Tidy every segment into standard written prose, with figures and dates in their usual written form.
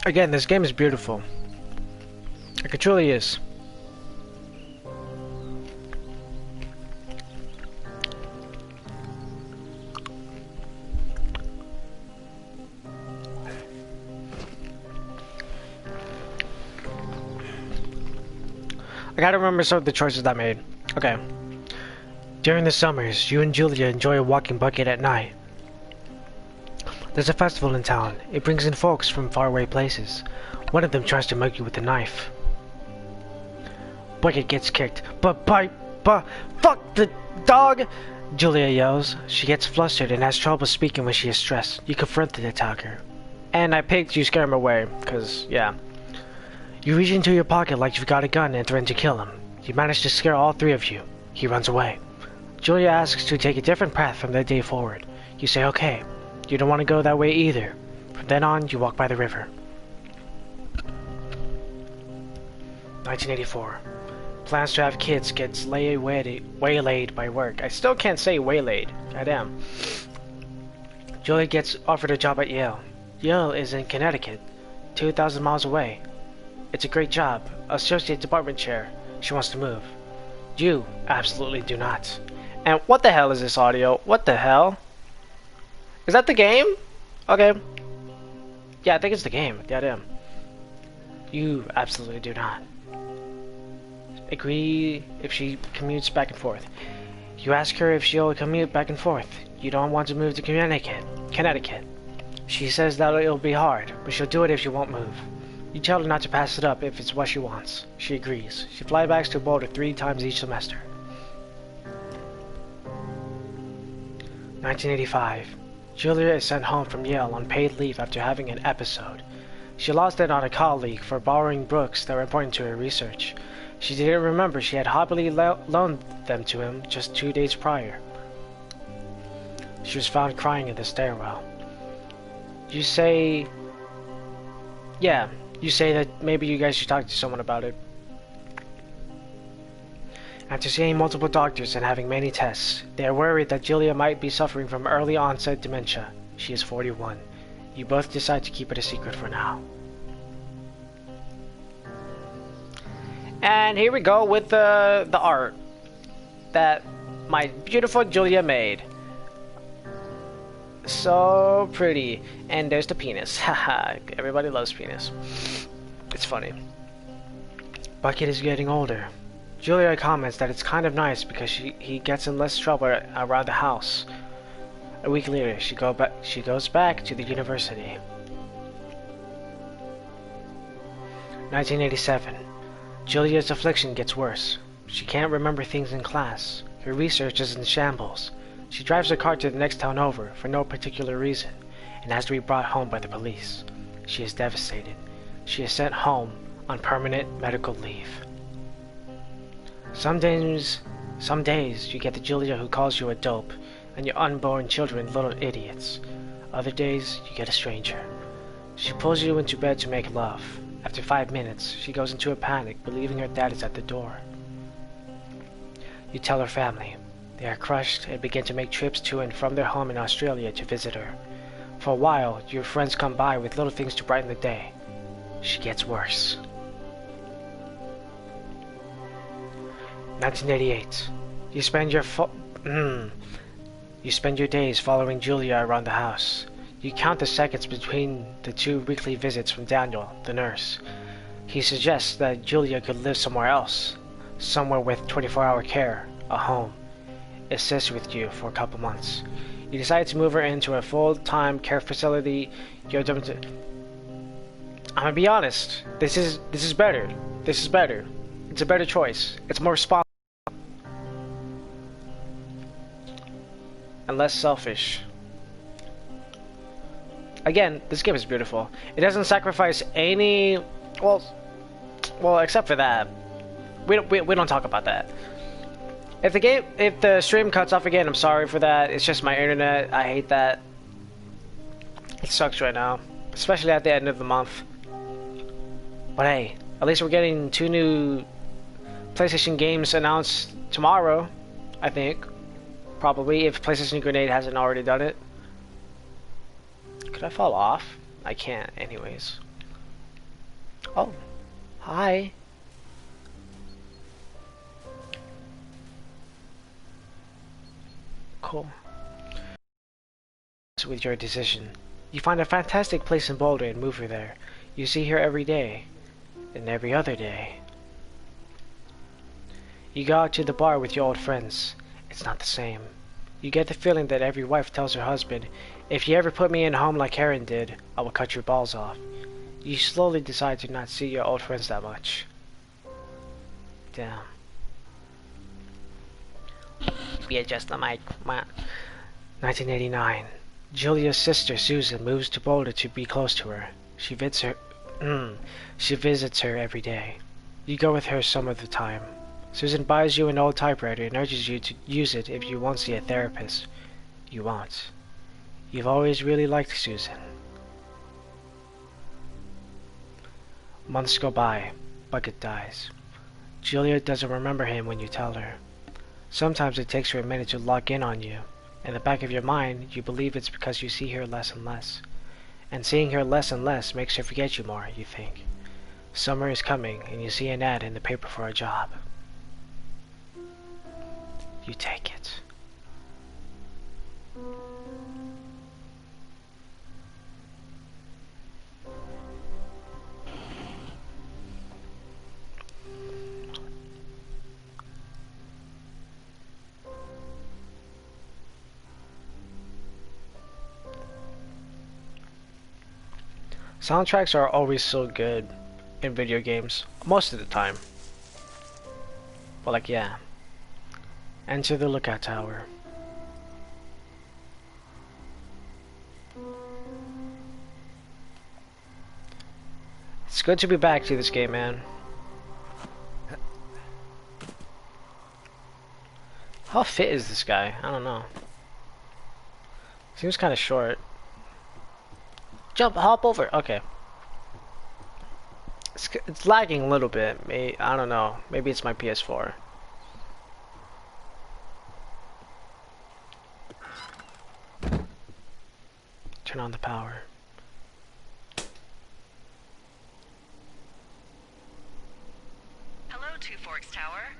Again, this game is beautiful. Like, it truly is. I gotta remember some of the choices I made. Okay. During the summers, you and Julia enjoy a walking bucket at night. There's a festival in town. It brings in folks from faraway places. One of them tries to mug you with a knife. Bucket gets kicked. Fuck the dog! Julia yells. She gets flustered and has trouble speaking when she is stressed. You confront the attacker. And I picked you scare him away, cause, yeah. You reach into your pocket like you've got a gun and threaten to kill him. You manage to scare all three of you. He runs away. Julia asks to take a different path from that day forward. You say okay. You don't want to go that way either. From then on, you walk by the river. 1984. Plans to have kids gets waylaid by work. I still can't say waylaid. Goddamn. Julia gets offered a job at Yale. Yale is in Connecticut, 2,000 miles away. It's a great job. Associate department chair. She wants to move. You absolutely do not. And what the hell is this audio? What the hell? Is that the game? Okay. Yeah, I think it's the game. Goddamn. You absolutely do not. Agree if she commutes back and forth. You ask her if she'll commute back and forth. You don't want to move to Connecticut. She says that it'll be hard, but she'll do it if you won't move. You tell her not to pass it up if it's what she wants. She agrees. She flies back to Boulder 3 times each semester. 1985. Julia is sent home from Yale on paid leave after having an episode. She lost it on a colleague for borrowing books that were important to her research. She didn't remember she had happily loaned them to him just 2 days prior. She was found crying in the stairwell. You say... Yeah, you say that maybe you guys should talk to someone about it. After seeing multiple doctors and having many tests, they are worried that Julia might be suffering from early onset dementia. She is 41. You both decide to keep it a secret for now. And here we go with the art that my beautiful Julia made. So pretty. And there's the penis. Haha, everybody loves penis. It's funny. Bucket is getting older. Julia comments that it's kind of nice because he gets in less trouble around the house. A week later, she goes back to the university. 1987. Julia's affliction gets worse. She can't remember things in class. Her research is in shambles. She drives her car to the next town over for no particular reason and has to be brought home by the police. She is devastated. She is sent home on permanent medical leave. Some days you get the Julia who calls you a dope and your unborn children little idiots. Other days you get a stranger. She pulls you into bed to make love. After 5 minutes, she goes into a panic, believing her dad is at the door. You tell her family. They are crushed and begin to make trips to and from their home in Australia to visit her. For a while, your friends come by with little things to brighten the day. She gets worse. 1988. You spend your days following Julia around the house. You count the seconds between the 2 weekly visits from Daniel, the nurse. He suggests that Julia could live somewhere else, somewhere with 24-hour care, a home. Assist with you for a couple months. You decide to move her into a full-time care facility. I'm gonna be honest. This is better. This is better. It's a better choice. It's more responsible and less selfish. Again, this game is beautiful. It doesn't sacrifice any... Well, except for that. We don't talk about that. If the stream cuts off again, I'm sorry for that. It's just my internet. I hate that. It sucks right now, especially at the end of the month. But hey, at least we're getting 2 new PlayStation games announced tomorrow, I think. Probably, if PlayStation Grenade hasn't already done it. Could I fall off? I can't, anyways. Oh, hi. Cool. With your decision. You find a fantastic place in Boulder and move her there. You see her every day, and every other day. You go out to the bar with your old friends. It's not the same. You get the feeling that every wife tells her husband, if you ever put me in a home like Karen did, I will cut your balls off. You slowly decide to not see your old friends that much. Damn. Readjust the mic. 1989. Julia's sister Susan moves to Boulder to be close to her. She visits her every day. You go with her some of the time. Susan buys you an old typewriter and urges you to use it if you won't see a therapist. You won't. You've always really liked Susan. Months go by. Bucket dies. Julia doesn't remember him when you tell her. Sometimes it takes her a minute to lock in on you. In the back of your mind, you believe it's because you see her less and less. And seeing her less and less makes her forget you more, you think. Summer is coming, and you see an ad in the paper for a job. You take it. Soundtracks are always so good in video games, most of the time. But like, yeah. Enter the lookout tower. It's good to be back to this game, man. How fit is this guy? I don't know. Seems kind of short. Jump, hop over. Okay. It's lagging a little bit. I don't know. Maybe it's my PS4. Turn on the power. Hello, Two Forks Tower.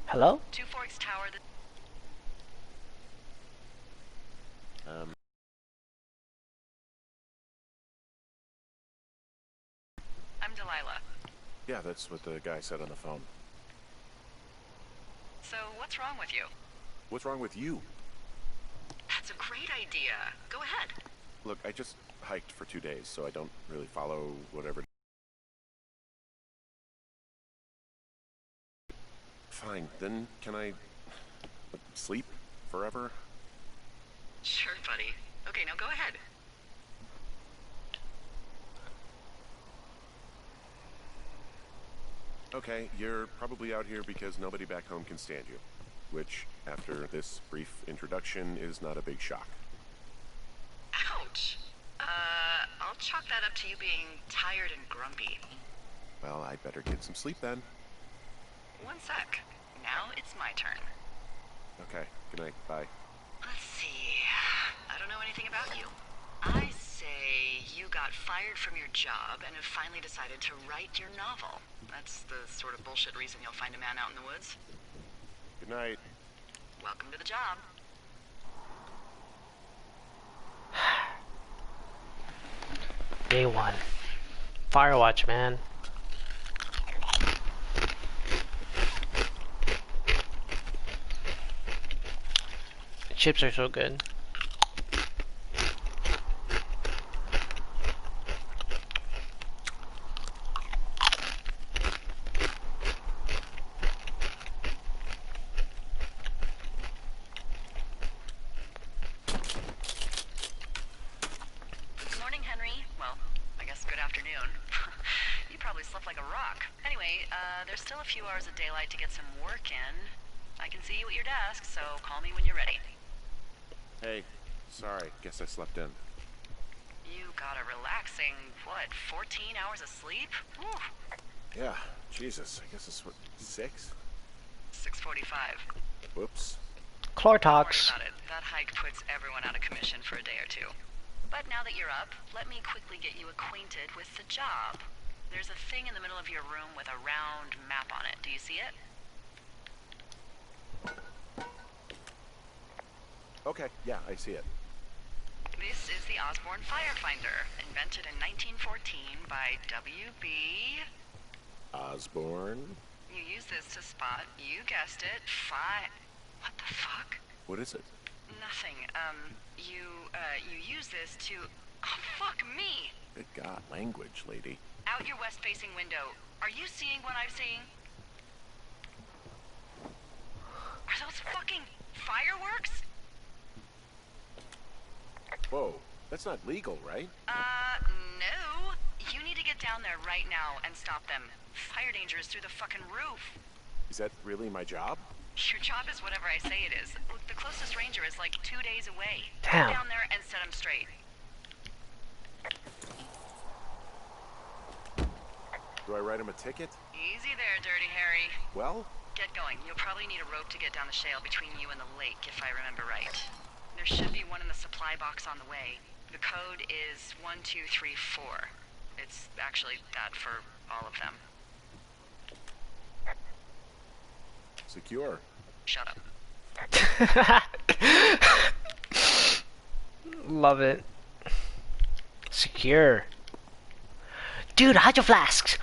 Hello? Two Forks Tower. I'm Delilah. Yeah, that's what the guy said on the phone. So, what's wrong with you? What's wrong with you? That's a great idea. Go ahead. Look, I just hiked for 2 days, so I don't really follow whatever. Fine, then can I sleep forever? Sure, buddy. Okay, now go ahead. Okay, you're probably out here because nobody back home can stand you. Which, after this brief introduction, is not a big shock. Ouch. I'll chalk that up to you being tired and grumpy. Well, I'd better get some sleep then. One sec. Now it's my turn. Okay, good night, bye. Let's see. I don't know anything about you. I say you got fired from your job and have finally decided to write your novel. That's the sort of bullshit reason you'll find a man out in the woods. Good night. Welcome to the job. Day 1. Firewatch, man. The chips are so good. Good morning, Henry. Well, I guess good afternoon. You probably slept like a rock. Anyway, there's still a few hours of daylight to get some work in. I can see you at your desk, so call me when you're ready. Hey, sorry, guess I slept in. You got a relaxing, what, 14 hours of sleep? Whew. Yeah, Jesus, I guess it's what, 6? 6:45. Whoops. Chlor Don't worry tox. about it. That hike puts everyone out of commission for a day or two. But now that you're up, let me quickly get you acquainted with the job. There's a thing in the middle of your room with a round map on it. Do you see it? Okay, yeah, I see it. This is the Osborne Firefinder, invented in 1914 by W.B. Osborne? You use this to spot, you guessed it, What the fuck? What is it? Nothing. You use this to... Oh, fuck me! Good God, language, lady. Out your west-facing window. Are you seeing what I'm seeing? Are those fucking fireworks? Whoa, that's not legal, right? No. You need to get down there right now and stop them. Fire danger is through the fucking roof. Is that really my job? Your job is whatever I say it is. Look, the closest ranger is like 2 days away. Damn. Go down there and set them straight. Do I write him a ticket? Easy there, Dirty Harry. Well, Get going. You'll probably need a rope to get down the shale between you and the lake, if I remember right. There should be one in the supply box on the way. The code is 1234. It's actually that for all of them. secure. Shut up. Love it. Secure. Dude, hydro flasks!